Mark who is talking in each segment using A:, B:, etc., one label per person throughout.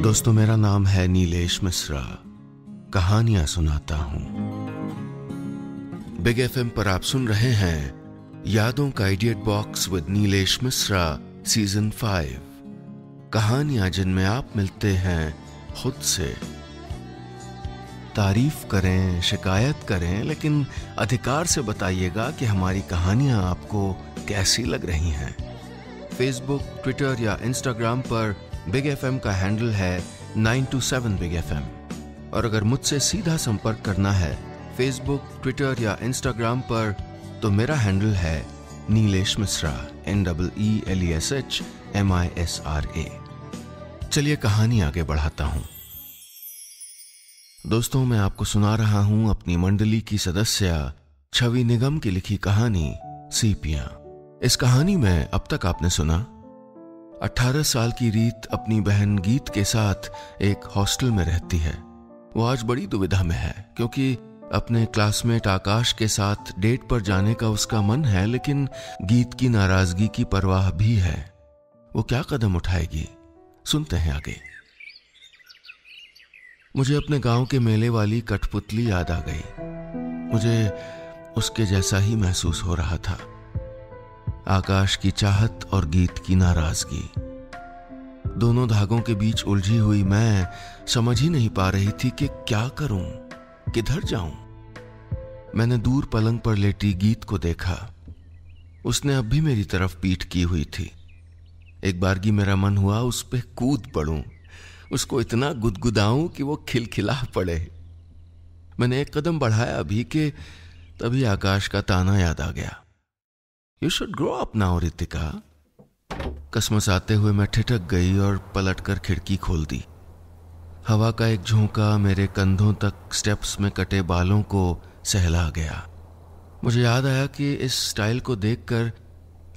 A: दोस्तों, मेरा नाम है नीलेश मिश्रा। कहानियां सुनाता हूं। बिग एफएम पर आप सुन रहे हैं यादों का idiot box with Nilesh Mishra season 5। कहानियां जिनमें आप मिलते हैं खुद से। तारीफ करें, शिकायत करें, लेकिन अधिकार से बताइएगा कि हमारी कहानियां आपको कैसी लग रही हैं। फेसबुक, ट्विटर या इंस्टाग्राम पर बिग एफएम का हैंडल है 927 बिग एफएम। और अगर मुझसे सीधा संपर्क करना है फेसबुक, ट्विटर या इंस्टाग्राम पर, तो मेरा हैंडल है नीलेश मिश्रा, NEELESHMISRA। चलिए कहानी आगे बढ़ाता हूं। दोस्तों, मैं आपको सुना रहा हूं अपनी मंडली की सदस्य छवि निगम की लिखी कहानी सीपियां। इस कहानी में अब तक आपने सुना 18 साल की रीत अपनी बहन गीत के साथ एक हॉस्टल में रहती है। वो आज बड़ी दुविधा में है क्योंकि अपने क्लासमेट आकाश के साथ डेट पर जाने का उसका मन है, लेकिन गीत की नाराजगी की परवाह भी है। वो क्या कदम उठाएगी, सुनते हैं आगे। मुझे अपने गांव के मेले वाली कठपुतली याद आ गई। मुझे उसके जैसा ही महसूस हो रहा था। आकाश की चाहत और गीत की नाराजगी, दोनों धागों के बीच उलझी हुई मैं समझ ही नहीं पा रही थी कि क्या करूं, किधर जाऊं। मैंने दूर पलंग पर लेटी गीत को देखा। उसने अब भी मेरी तरफ पीठ की हुई थी। एक बारगी मेरा मन हुआ उस पे कूद पड़ूं, उसको इतना गुदगुदाऊं कि वो खिलखिला पड़े। मैंने एक कदम बढ़ाया भी कि तभी आकाश का ताना याद आ गया। You should grow up now, Ritika. कसमसाते हुए मैं ठिठक गई और पलटकर खिड़की खोल दी। हवा का एक झोंका मेरे कंधों तक स्टेप्स में कटे बालों को सहला गया। मुझे याद आया कि इस स्टाइल को देखकर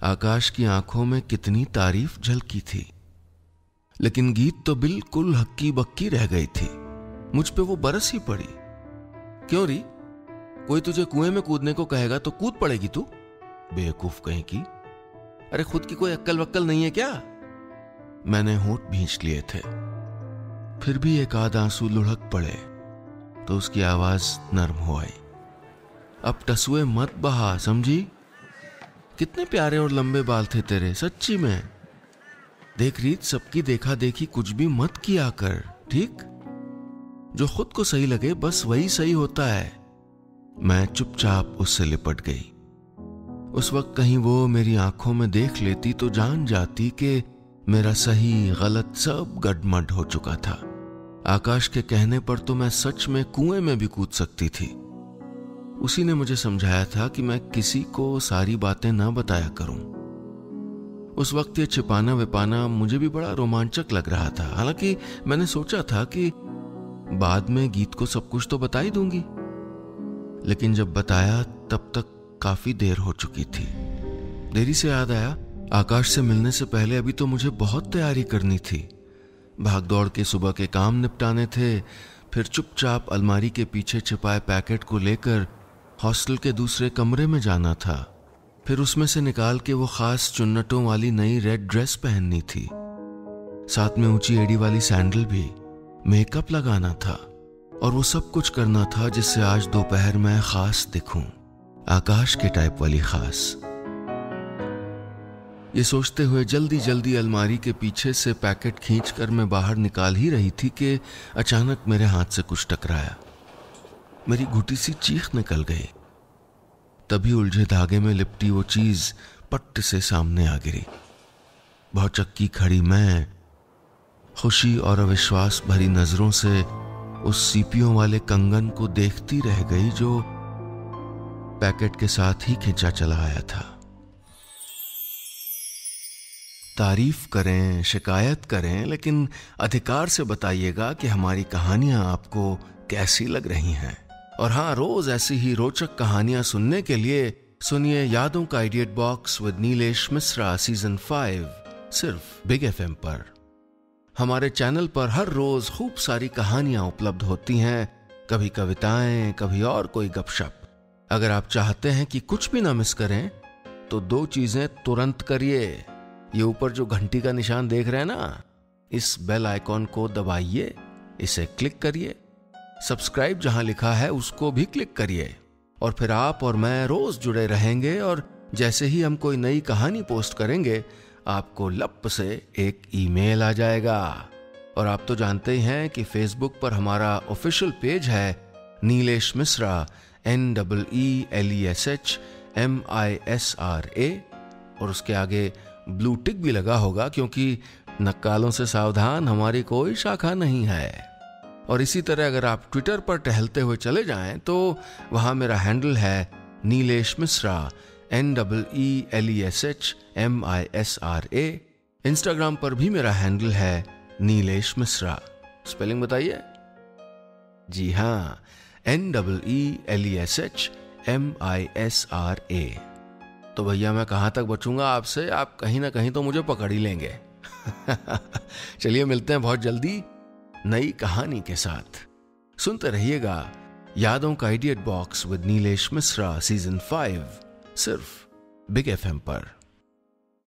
A: आकाश की आंखों में कितनी तारीफ झलकी थी, लेकिन गीत तो बिल्कुल हक्की बक्की रह गई थी। मुझ पे वो बरस ही पड़ी। क्यों री, कोई तुझे कुएं में कूदने को कहेगा तो कूद पड़ेगी तू? बेवकूफ कहीं की। अरे खुद की कोई अक्ल वक्ल नहीं है क्या? मैंने होंठ भींच लिए थे। फिर भी एक आध आंसू लुढ़क पड़े तो उसकी आवाज नर्म हो आई। अब टसुए मत बहा, समझी? कितने प्यारे और लंबे बाल थे तेरे, सच्ची में। देख रीत, सबकी देखा देखी कुछ भी मत किया कर, ठीक? जो खुद को सही लगे बस वही सही होता है। मैं चुपचाप उससे लिपट गई। उस वक्त कहीं वो मेरी आंखों में देख लेती तो जान जाती कि मेरा सही गलत सब गडमड हो चुका था। आकाश के कहने पर तो मैं सच में कुएं में भी कूद सकती थी। उसी ने मुझे समझाया था कि मैं किसी को सारी बातें ना बताया करूं। उस वक्त ये छिपाना विपाना मुझे भी बड़ा रोमांचक लग रहा था। हालांकि मैंने सोचा था कि बाद में गीत को सब कुछ तो बता ही दूंगी, लेकिन जब बताया तब तक काफी देर हो चुकी थी। देरी से याद आया, आकाश से मिलने से पहले अभी तो मुझे बहुत तैयारी करनी थी। भागदौड़ के सुबह के काम निपटाने थे, फिर चुपचाप अलमारी के पीछे छिपाए पैकेट को लेकर हॉस्टल के दूसरे कमरे में जाना था। फिर उसमें से निकाल के वो खास चुन्नटों वाली नई रेड ड्रेस पहननी थी, साथ में ऊंची एड़ी वाली सैंडल भी। मेकअप लगाना था और वो सब कुछ करना था जिससे आज दोपहर में खास दिखूं, आकाश के टाइप वाली खास। ये सोचते हुए जल्दी जल्दी अलमारी के पीछे से पैकेट खींचकर मैं बाहर निकाल ही रही थी कि अचानक मेरे हाथ से कुछ टकराया। मेरी घुटी सी चीख निकल गई। तभी उलझे धागे में लिपटी वो चीज पट्ट से सामने आ गिरी। भौचक्की खड़ी मैं खुशी और अविश्वास भरी नजरों से उस सीपियों वाले कंगन को देखती रह गई जो पैकेट के साथ ही खींचा चला आया था। तारीफ करें, शिकायत करें, लेकिन अधिकार से बताइएगा कि हमारी कहानियां आपको कैसी लग रही हैं। और हाँ, रोज ऐसी ही रोचक कहानियां सुनने के लिए सुनिए यादों का idiot box with Nilesh Mishra season 5 सिर्फ बिग एफएम पर। हमारे चैनल पर हर रोज खूब सारी कहानियां उपलब्ध होती हैं, कभी कविताएं, कभी और कोई गपशप। अगर आप चाहते हैं कि कुछ भी ना मिस करें तो 2 चीजें तुरंत करिए। ये ऊपर जो घंटी का निशान देख रहे हैं ना, इस बेल आइकॉन को दबाइए, इसे क्लिक करिए, सब्सक्राइब जहां लिखा है उसको भी क्लिक करिए, और फिर आप और मैं रोज जुड़े रहेंगे। और जैसे ही हम कोई नई कहानी पोस्ट करेंगे, आपको लप से एक ईमेल आ जाएगा। और आप तो जानते ही हैं कि फेसबुक पर हमारा ऑफिशियल पेज है नीलेश मिश्रा, NEELESHMISRA, और उसके आगे ब्लू टिक भी लगा होगा, क्योंकि नक्कालों से सावधान हमारी कोई शाखा नहीं है। और इसी तरह अगर आप ट्विटर पर टहलते हुए चले जाएं तो वहां मेरा हैंडल है नीलेश मिश्रा, NEELESHMISRA। इंस्टाग्राम पर भी मेरा हैंडल है नीलेश मिश्रा। स्पेलिंग बताइए। जी हाँ, NEELESHMISRA। तो भैया मैं कहां तक बचूंगा आपसे, आप कहीं ना कहीं तो मुझे पकड़ ही लेंगे। चलिए मिलते हैं बहुत जल्दी नई कहानी के साथ। सुनते रहिएगा यादों का idiot box with Nilesh Mishra season 5, सिर्फ बिग FM पर।